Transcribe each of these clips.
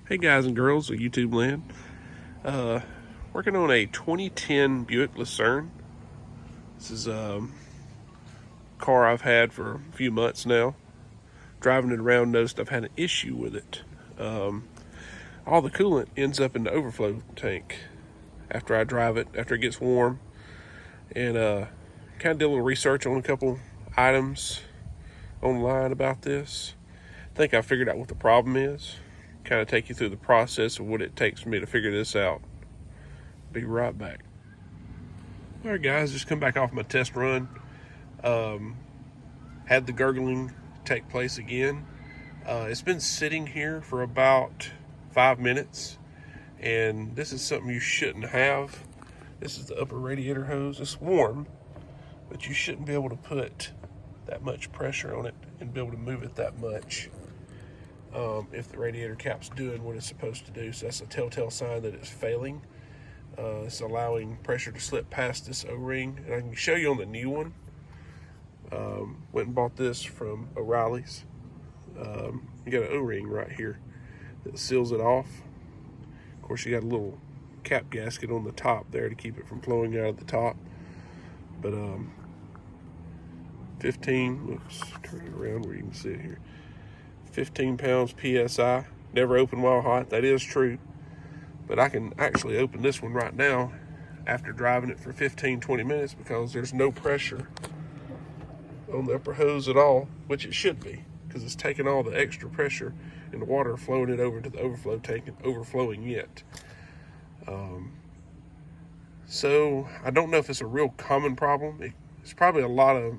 Hey guys and girls of YouTube land. Working on a 2010 Buick Lucerne. This is a car I've had for a few months now. Driving it around, noticed I've had an issue with it. All the coolant ends up in the overflow tank after I drive it, after it gets warm. And kind of did a little research on a couple items online about this. I think I figured out what the problem is. Kind of take you through the process of what it takes for me to figure this out. Be right back. All right, guys, just come back off my test run. Had the gurgling take place again. It's been sitting here for about 5 minutes, and this is something you shouldn't have. This is the upper radiator hose. It's warm, but you shouldn't be able to put that much pressure on it and be able to move it that much. If the radiator cap's doing what it's supposed to do. So that's a telltale sign that it's failing. It's allowing pressure to slip past this O-ring. And I can show you on the new one. Went and bought this from O'Reilly's. You got an O-ring right here that seals it off. Of course, you got a little cap gasket on the top there to keep it from flowing out of the top. But 15, let's turn it around where you can see it here. 15 pounds PSI, never open while hot. That is true, but I can actually open this one right now after driving it for 15-20 minutes because there's no pressure on the upper hose at all, which it should be, because it's taking all the extra pressure and the water, flowing it over to the overflow tank and overflowing it. So I don't know if it's a real common problem. It's probably a lot of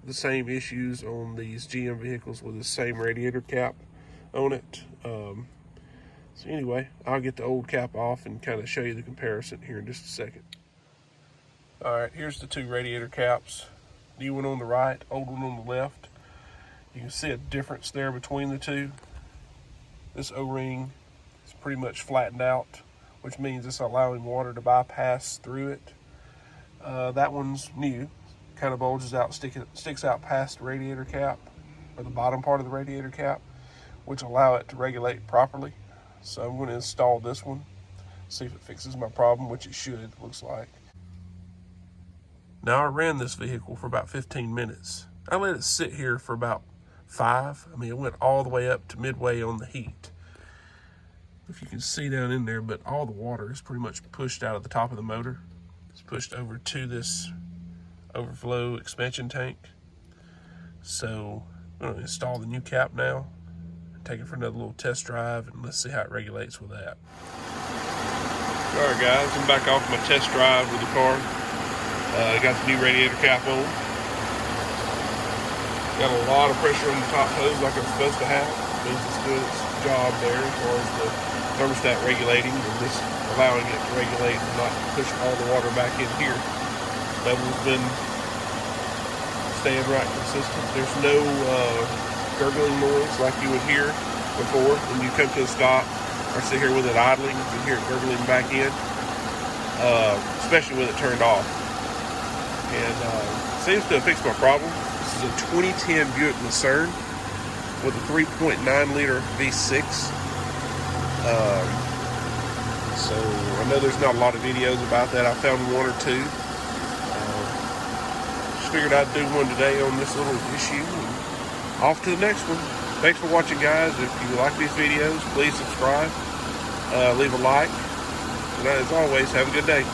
the same issues on these GM vehicles with the same radiator cap on it. So anyway, I'll get the old cap off and kind of show you the comparison here in just a second. All right, here's the two radiator caps. New one on the right, old one on the left. You can see a difference there between the two. This O-ring is pretty much flattened out, which means it's allowing water to bypass through it. That one's new. Kind of bulges out, sticks out past the radiator cap, or the bottom part of the radiator cap, which allow it to regulate properly. So I'm going to install this one, see if it fixes my problem, which it should, looks like. Now I ran this vehicle for about 15 minutes. I let it sit here for about 5. I mean, it went all the way up to midway on the heat. If you can see down in there, but all the water is pretty much pushed out of the top of the motor. It's pushed over to this overflow expansion tank. So I'm going to install the new cap now, take it for another little test drive, and let's see how it regulates with that. Alright guys, I'm back off my test drive with the car. Got the new radiator cap on. Got a lot of pressure on the top hose like it's supposed to have. Means it's doing its job there as far as the thermostat regulating and just allowing it to regulate and not push all the water back in here. Level's been staying right consistent. There's no gurgling noise like you would hear before when you come to a stop or sit here with it idling. You can hear it gurgling back in, especially with it turned off. And seems to have fixed my problem. This is a 2010 Buick Lucerne with a 3.9 liter V6. So I know there's not a lot of videos about that. I found one or two. Figured I'd do one today on this little issue, and off to the next one. Thanks for watching, guys. If you like these videos, please subscribe, leave a like, and as always, have a good day.